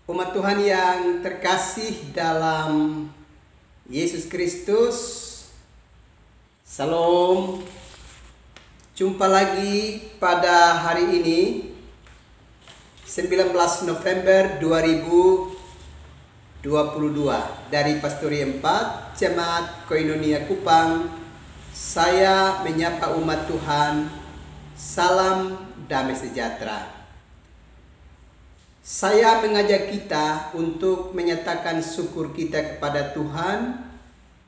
Umat Tuhan yang terkasih dalam Yesus Kristus, Salam. Jumpa lagi pada hari ini 19 November 2022 dari Pastori 4 Jemaat Koinonia Kupang. Saya menyapa umat Tuhan, salam damai sejahtera. Saya mengajak kita untuk menyatakan syukur kita kepada Tuhan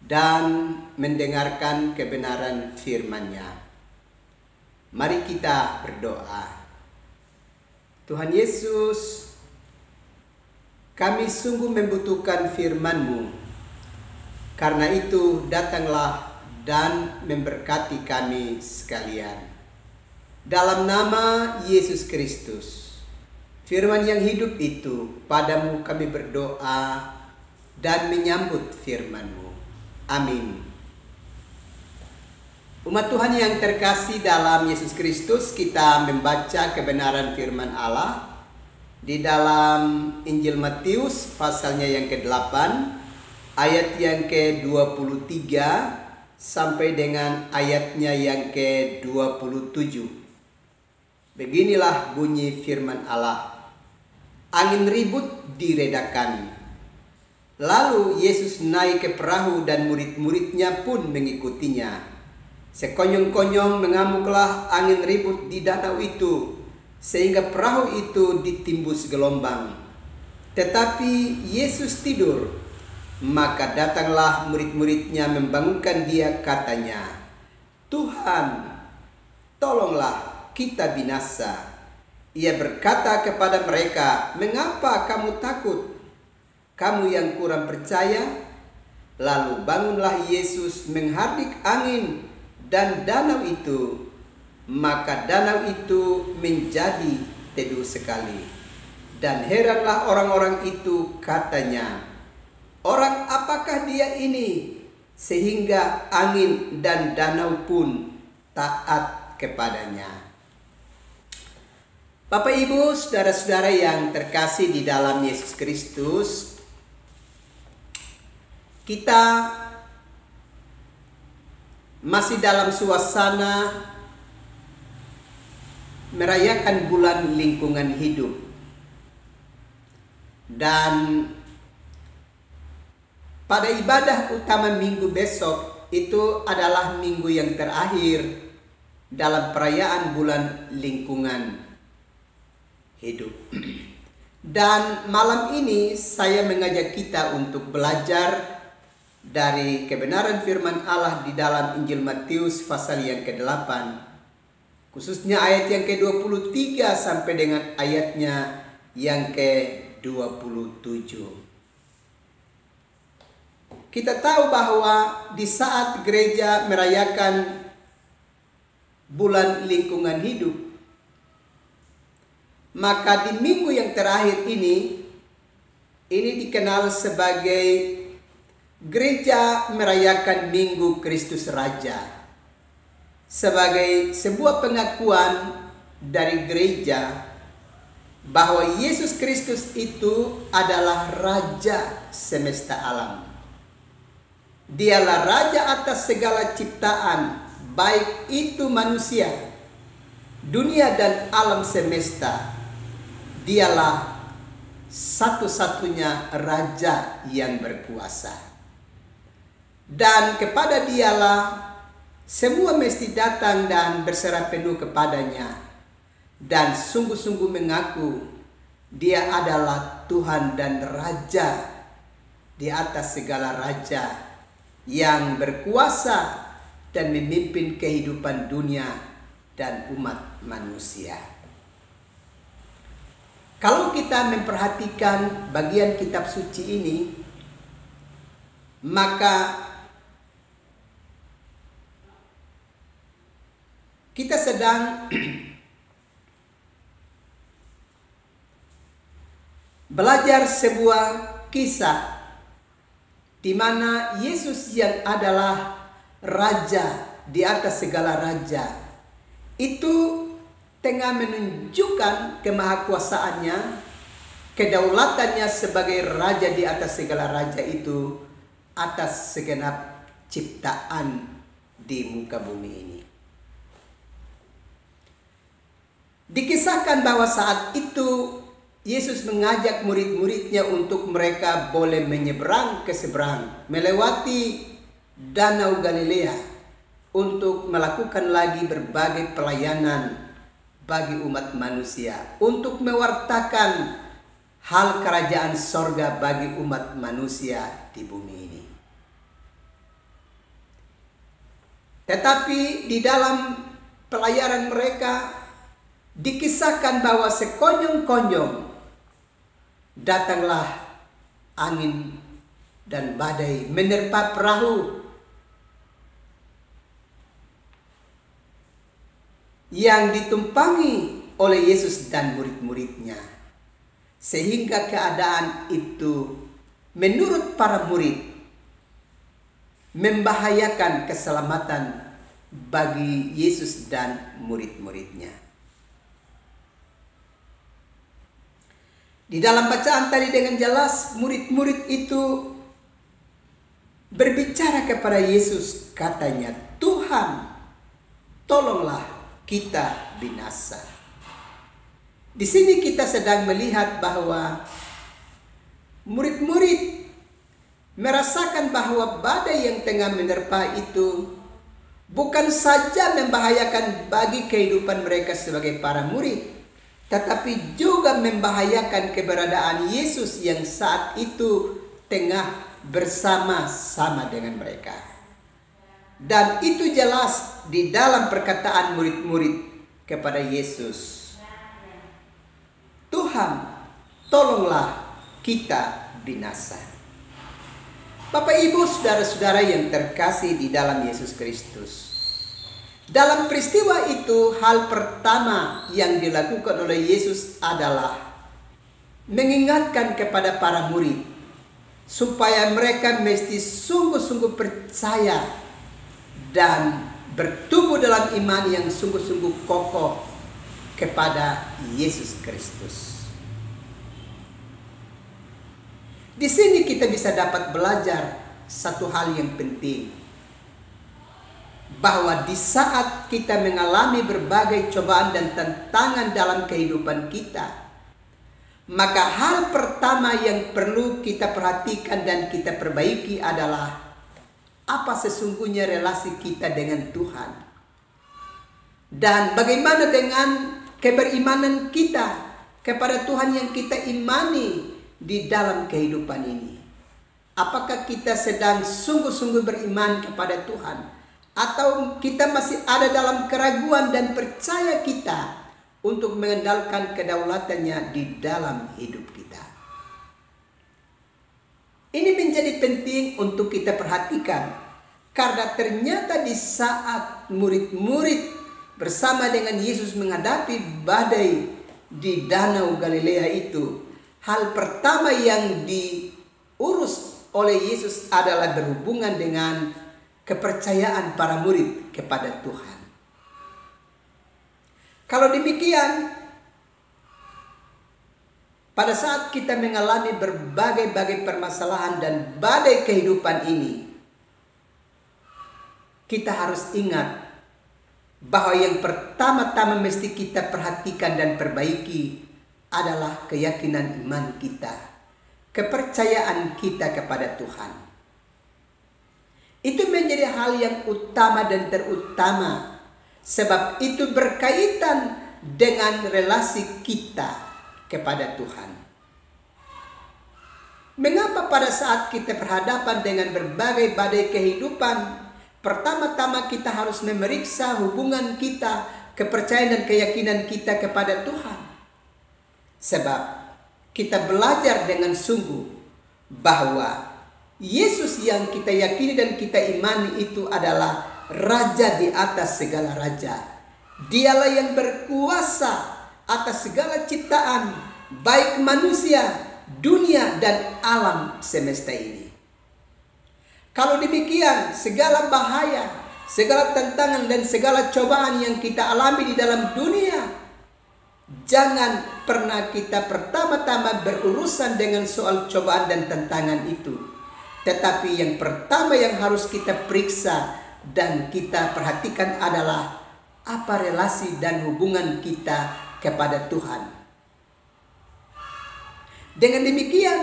dan mendengarkan kebenaran firman-Nya. Mari kita berdoa. Tuhan Yesus, kami sungguh membutuhkan firman-Mu. Karena itu datanglah dan memberkati kami sekalian. Dalam nama Yesus Kristus, firman yang hidup itu, padamu kami berdoa dan menyambut firman-Mu. Amin. Umat Tuhan yang terkasih dalam Yesus Kristus, kita membaca kebenaran firman Allah di dalam Injil Matius pasalnya yang ke-8, ayat yang ke-23 sampai dengan ayatnya yang ke-27. Beginilah bunyi firman Allah. Angin ribut diredakan. Lalu Yesus naik ke perahu dan murid-muridnya pun mengikutinya. Sekonyong-konyong mengamuklah angin ribut di danau itu, sehingga perahu itu ditimbus gelombang. Tetapi Yesus tidur. Maka datanglah murid-muridnya membangunkan dia, katanya, "Tuhan, tolonglah, kita binasa." Ia berkata kepada mereka, "Mengapa kamu takut? Kamu yang kurang percaya?" Lalu bangunlah Yesus menghardik angin dan danau itu. Maka danau itu menjadi teduh sekali. Dan heranlah orang-orang itu, katanya, "Orang apakah dia ini? Sehingga angin dan danau pun taat kepadanya." Bapak, Ibu, saudara-saudara yang terkasih di dalam Yesus Kristus, kita masih dalam suasana merayakan bulan lingkungan hidup. Dan pada ibadah utama minggu besok itu adalah minggu yang terakhir dalam perayaan bulan lingkungan hidup. Dan malam ini saya mengajak kita untuk belajar dari kebenaran firman Allah di dalam Injil Matius pasal yang ke-8, khususnya ayat yang ke-23 sampai dengan ayatnya yang ke-27. Kita tahu bahwa di saat gereja merayakan bulan lingkungan hidup, maka di minggu yang terakhir ini dikenal sebagai gereja merayakan Minggu Kristus Raja, sebagai sebuah pengakuan dari gereja bahwa Yesus Kristus itu adalah Raja semesta alam. Dialah Raja atas segala ciptaan, baik itu manusia, dunia dan alam semesta. Dialah satu-satunya Raja yang berkuasa. Dan kepada Dialah semua mesti datang dan berserah penuh kepadanya, dan sungguh-sungguh mengaku Dia adalah Tuhan dan Raja di atas segala raja, yang berkuasa dan memimpin kehidupan dunia dan umat manusia. Kalau kita memperhatikan bagian kitab suci ini, maka kita sedang belajar sebuah kisah di mana Yesus yang adalah Raja di atas segala raja itu tengah menunjukkan kemahakuasaannya kedaulatannya sebagai raja di atas segala raja itu, atas segenap ciptaan di muka bumi ini. Dikisahkan bahwa saat itu Yesus mengajak murid-muridnya untuk mereka boleh menyeberang ke seberang, melewati Danau Galilea untuk melakukan lagi berbagai pelayanan bagi umat manusia, untuk mewartakan hal kerajaan sorga bagi umat manusia di bumi ini. Tetapi di dalam pelayanan mereka dikisahkan bahwa sekonyong-konyong datanglah angin dan badai menerpa perahu yang ditumpangi oleh Yesus dan murid-muridnya. Sehingga keadaan itu menurut para murid membahayakan keselamatan bagi Yesus dan murid-muridnya. Di dalam bacaan tadi dengan jelas murid-murid itu berbicara kepada Yesus, katanya, "Tuhan, tolonglah kita binasa." Di sini kita sedang melihat bahwa murid-murid merasakan bahwa badai yang tengah menerpa itu bukan saja membahayakan bagi kehidupan mereka sebagai para murid, tetapi juga membahayakan keberadaan Yesus yang saat itu tengah bersama-sama dengan mereka. Dan itu jelas di dalam perkataan murid-murid kepada Yesus. "Tuhan, tolonglah kita binasa." Bapak, Ibu, saudara-saudara yang terkasih di dalam Yesus Kristus, dalam peristiwa itu hal pertama yang dilakukan oleh Yesus adalah mengingatkan kepada para murid supaya mereka mesti sungguh-sungguh percaya dan bertumbuh dalam iman yang sungguh-sungguh kokoh kepada Yesus Kristus. Di sini kita bisa dapat belajar satu hal yang penting, bahwa di saat kita mengalami berbagai cobaan dan tantangan dalam kehidupan kita, maka hal pertama yang perlu kita perhatikan dan kita perbaiki adalah apa sesungguhnya relasi kita dengan Tuhan. Dan bagaimana dengan keberimanan kita kepada Tuhan yang kita imani di dalam kehidupan ini. Apakah kita sedang sungguh-sungguh beriman kepada Tuhan, atau kita masih ada dalam keraguan dan percaya kita untuk mengendalikan kedaulatannya di dalam hidup kita. Ini menjadi penting untuk kita perhatikan, karena ternyata di saat murid-murid bersama dengan Yesus menghadapi badai di Danau Galilea itu, hal pertama yang diurus oleh Yesus adalah berhubungan dengan kepercayaan para murid kepada Tuhan. Kalau demikian, pada saat kita mengalami berbagai permasalahan dan badai kehidupan ini, kita harus ingat bahwa yang pertama-tama mesti kita perhatikan dan perbaiki adalah keyakinan iman kita, kepercayaan kita kepada Tuhan. Itu menjadi hal yang utama dan terutama, sebab itu berkaitan dengan relasi kita kepada Tuhan. Mengapa pada saat kita berhadapan dengan berbagai badai kehidupan, pertama-tama kita harus memeriksa hubungan kita, kepercayaan dan keyakinan kita kepada Tuhan? Sebab kita belajar dengan sungguh bahwa Yesus yang kita yakini dan kita imani itu adalah Raja di atas segala raja. Dialah yang berkuasa atas segala ciptaan, baik manusia, dunia, dan alam semesta ini. Kalau demikian, segala bahaya, segala tantangan dan segala cobaan yang kita alami di dalam dunia Jangan pernah kita pertama-tama berurusan dengan soal cobaan dan tantangan itu. Tetapi yang pertama yang harus kita periksa dan kita perhatikan adalah apa relasi dan hubungan kita kepada Tuhan. Dengan demikian,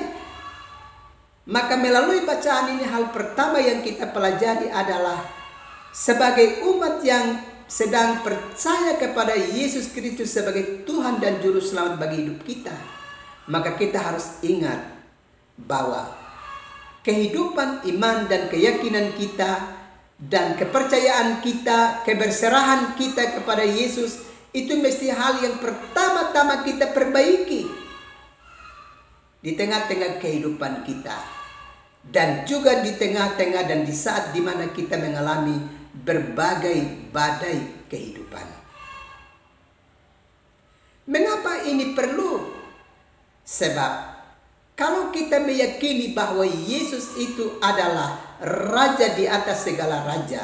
maka melalui bacaan ini hal pertama yang kita pelajari adalah sebagai umat yang sedang percaya kepada Yesus Kristus sebagai Tuhan dan Juru Selamat bagi hidup kita, maka kita harus ingat bahwa kehidupan iman dan keyakinan kita dan kepercayaan kita, keberserahan kita kepada Yesus itu mesti hal yang pertama-tama kita perbaiki di tengah-tengah kehidupan kita, dan juga di tengah-tengah dan di saat dimana kita mengalami berbagai badai kehidupan. Mengapa ini perlu? Sebab kalau kita meyakini bahwa Yesus itu adalah Raja di atas segala raja,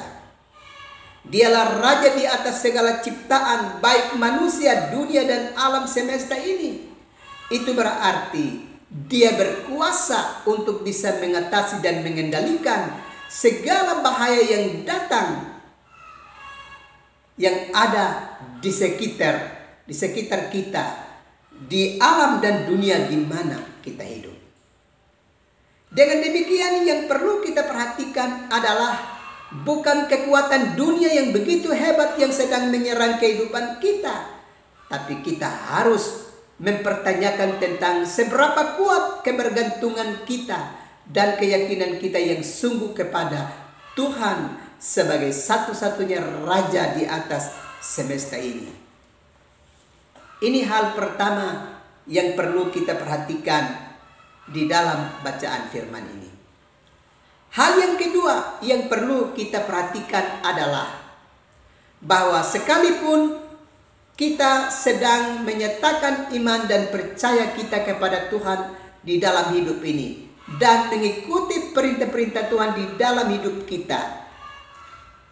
Dialah Raja di atas segala ciptaan, baik manusia, dunia, dan alam semesta ini, itu berarti Dia berkuasa untuk bisa mengatasi dan mengendalikan segala bahaya yang datang, yang ada di sekitar kita, di alam dan dunia di mana kita hidup. Dengan demikian, yang perlu kita perhatikan adalah bukan kekuatan dunia yang begitu hebat yang sedang menyerang kehidupan kita, tapi kita harus mempertanyakan tentang seberapa kuat kebergantungan kita dan keyakinan kita yang sungguh kepada Tuhan sebagai satu-satunya Raja di atas semesta ini. Ini hal pertama yang perlu kita perhatikan di dalam bacaan firman ini. Hal yang kedua yang perlu kita perhatikan adalah bahwa sekalipun kita sedang menyatakan iman dan percaya kita kepada Tuhan di dalam hidup ini dan mengikuti perintah-perintah Tuhan di dalam hidup kita,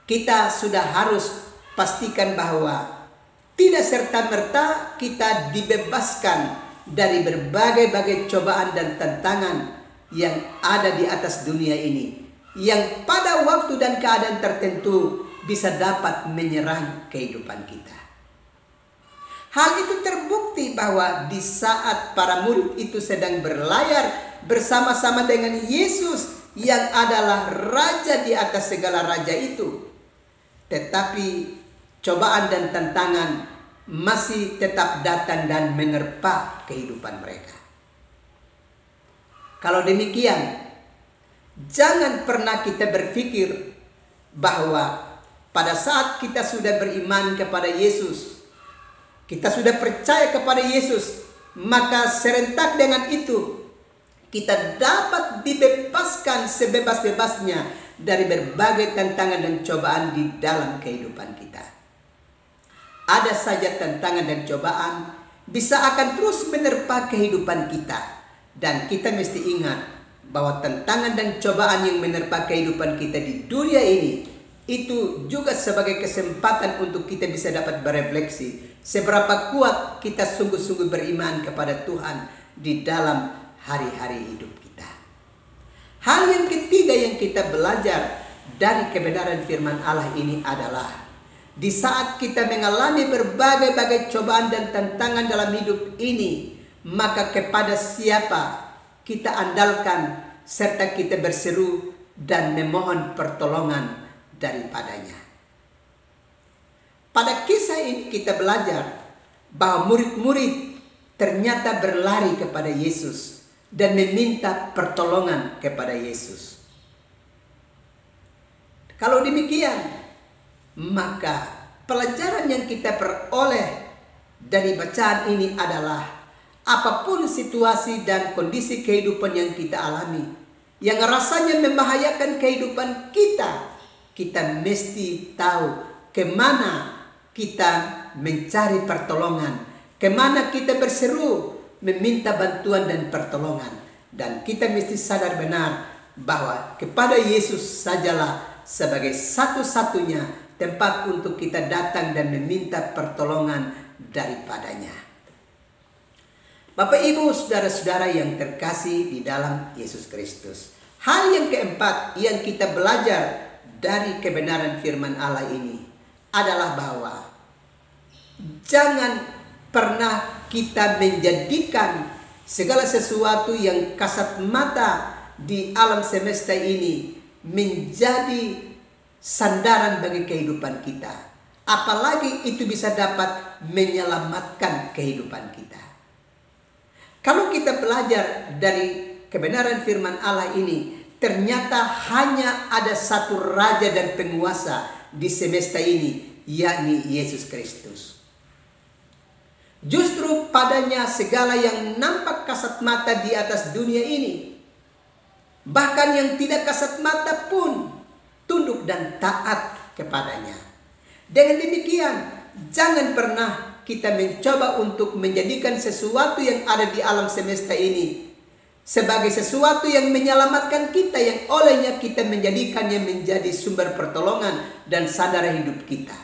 kita sudah harus pastikan bahwa tidak serta-merta kita dibebaskan dari berbagai-bagai cobaan dan tantangan yang ada di atas dunia ini, yang pada waktu dan keadaan tertentu bisa dapat menyerang kehidupan kita. Hal itu terbukti bahwa di saat para murid itu sedang berlayar bersama-sama dengan Yesus yang adalah Raja di atas segala raja itu, tetapi cobaan dan tantangan masih tetap datang dan menerpa kehidupan mereka. Kalau demikian, jangan pernah kita berpikir bahwa pada saat kita sudah beriman kepada Yesus, kita sudah percaya kepada Yesus, maka serentak dengan itu kita dapat dibebaskan sebebas-bebasnya dari berbagai tantangan dan cobaan di dalam kehidupan kita. Ada saja tantangan dan cobaan bisa akan terus menerpa kehidupan kita, dan kita mesti ingat bahwa tantangan dan cobaan yang menerpa kehidupan kita di dunia ini itu juga sebagai kesempatan untuk kita bisa dapat berefleksi seberapa kuat kita sungguh-sungguh beriman kepada Tuhan di dalam hari-hari hidup kita. Hal yang ketiga yang kita belajar dari kebenaran firman Allah ini adalah di saat kita mengalami berbagai-bagai cobaan dan tantangan dalam hidup ini, maka kepada siapa kita andalkan serta kita berseru dan memohon pertolongan daripadanya. Pada kisah ini kita belajar bahwa murid-murid ternyata berlari kepada Yesus dan meminta pertolongan kepada Yesus. Kalau demikian, maka pelajaran yang kita peroleh dari bacaan ini adalah apapun situasi dan kondisi kehidupan yang kita alami, yang rasanya membahayakan kehidupan kita, kita mesti tahu kemana kita mencari pertolongan, kemana kita berseru meminta bantuan dan pertolongan. Dan kita mesti sadar benar bahwa kepada Yesus sajalah sebagai satu-satunya tempat untuk kita datang dan meminta pertolongan daripadanya. Bapak Ibu, saudara-saudara yang terkasih di dalam Yesus Kristus. Hal yang keempat yang kita belajar dari kebenaran firman Allah ini adalah bahwa jangan pernah kita menjadikan segala sesuatu yang kasat mata di alam semesta ini menjadi sandaran bagi kehidupan kita. Apalagi itu bisa dapat menyelamatkan kehidupan kita. Kalau kita belajar dari kebenaran firman Allah ini, ternyata hanya ada satu raja dan penguasa di semesta ini, yakni Yesus Kristus. Justru padanya segala yang nampak kasat mata di atas dunia ini, bahkan yang tidak kasat mata pun tunduk dan taat kepadanya. Dengan demikian, jangan pernah kita mencoba untuk menjadikan sesuatu yang ada di alam semesta ini sebagai sesuatu yang menyelamatkan kita, yang olehnya kita menjadikannya menjadi sumber pertolongan dan sandaran hidup kita.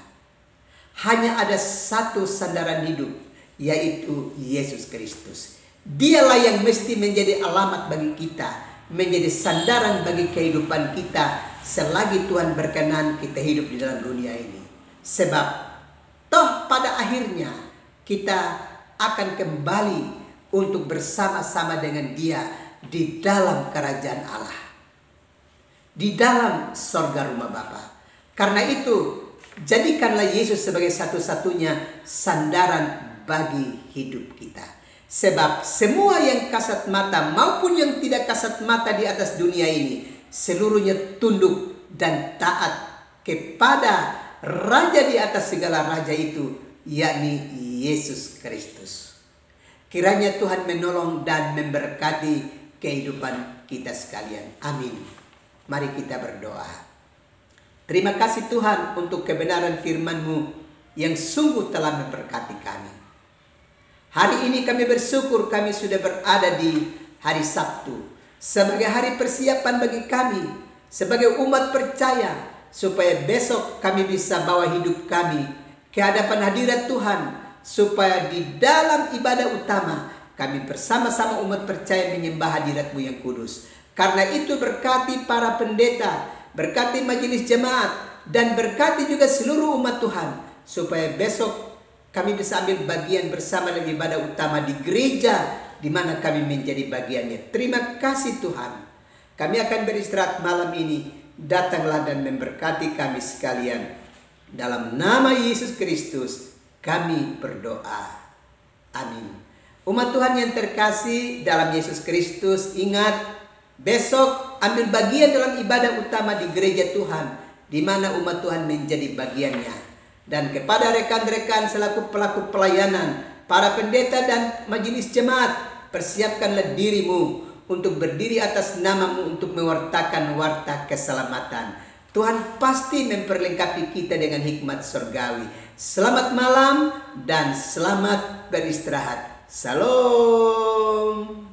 Hanya ada satu sandaran hidup, yaitu Yesus Kristus. Dialah yang mesti menjadi alamat bagi kita, menjadi sandaran bagi kehidupan kita selagi Tuhan berkenan kita hidup di dalam dunia ini. Sebab toh pada akhirnya kita akan kembali untuk bersama-sama dengan Dia di dalam kerajaan Allah, di dalam sorga rumah Bapa. Karena itu, jadikanlah Yesus sebagai satu-satunya sandaran bagi hidup kita. Sebab semua yang kasat mata maupun yang tidak kasat mata di atas dunia ini, seluruhnya tunduk dan taat kepada Raja di atas segala raja itu, yakni Yesus Kristus. Kiranya Tuhan menolong dan memberkati kehidupan kita sekalian. Amin. Mari kita berdoa. Terima kasih Tuhan untuk kebenaran firman-Mu yang sungguh telah memberkati kami. Hari ini kami bersyukur kami sudah berada di hari Sabtu, sebagai hari persiapan bagi kami, sebagai umat percaya, supaya besok kami bisa bawa hidup kami ke hadapan hadirat Tuhan, supaya di dalam ibadah utama kami bersama-sama umat percaya menyembah hadirat-Mu yang kudus. Karena itu berkati para pendeta, berkati majelis jemaat, dan berkati juga seluruh umat Tuhan, supaya besok kami bisa ambil bagian bersama dalam ibadah utama di gereja di mana kami menjadi bagiannya. Terima kasih Tuhan. Kami akan beristirahat malam ini. Datanglah dan memberkati kami sekalian. Dalam nama Yesus Kristus kami berdoa. Amin. Umat Tuhan yang terkasih dalam Yesus Kristus, ingat, besok ambil bagian dalam ibadah utama di gereja Tuhan, di mana umat Tuhan menjadi bagiannya. Dan kepada rekan-rekan selaku pelaku pelayanan, para pendeta dan majelis jemaat, persiapkanlah dirimu untuk berdiri atas nama-Mu untuk mewartakan warta keselamatan. Tuhan pasti memperlengkapi kita dengan hikmat surgawi. Selamat malam dan selamat beristirahat. Salam.